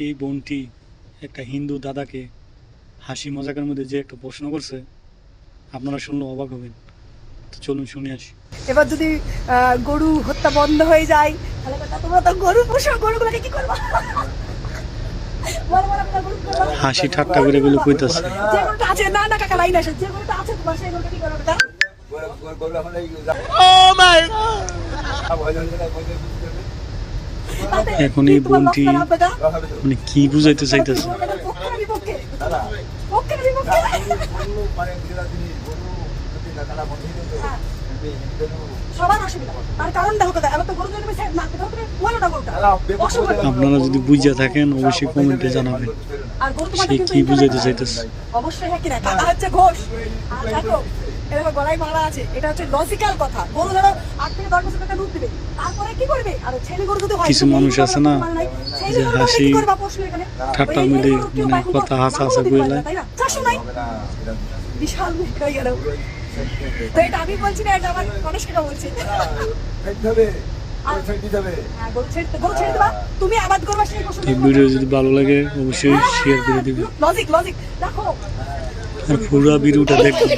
এই বোনটি একটা হিন্দু দাদাকে হাসি মজাকের মধ্যে যে একটা প্রশ্ন করছে, আপনারা শুনলে অবাক হবেন। তো চলুন শুনে আসি। এবার যদি গরু হত্যা বন্ধ হয়ে যায় তাহলে কথা তোমরা তো গরু পোষো, গরুগুলোকে কি করবা? হাসি ঠাট্টা করে গুলো কইতাছে। যে গরুটা আছে না না কাকা লাইন আসে, যে গরুটা আছে তোমার সেই গরুটা কি করবে? বেটা এখন এই বোনটি মানে কি বুঝাইতে চাইতেছে? আপনারা যদি বুঝা থাকেন অবশ্যই কমেন্টে জানাবেন সে কি বুঝাইতে চাইতেছে। অবশ্যই হ্যাঁ কিনা কাকা হচ্ছে ঘোষ আর কাকু এরকম গলায় মারা আছে, এটা হচ্ছে লজিক্যাল কথা। গরু ধরো 8 থেকে 10 বছর টাকা দুধ দিবে, তারপরে কি করবে? আর ছেলে গরু যদি হয়, কিছু মানুষ আছে না যে হাসি ঠাট্টার মধ্যে মানে কথা হাসা হাসা কইলা, বিশাল হয়ে গেল। তো এটা আমি বলছি না, এটা আমার মানুষ কেন বলছি। এই ভিডিও যদি ভালো লাগে অবশ্যই শেয়ার করে দিবেন লজিক লজিক দেখো আর পুরো ভিডিওটা দেখবেন।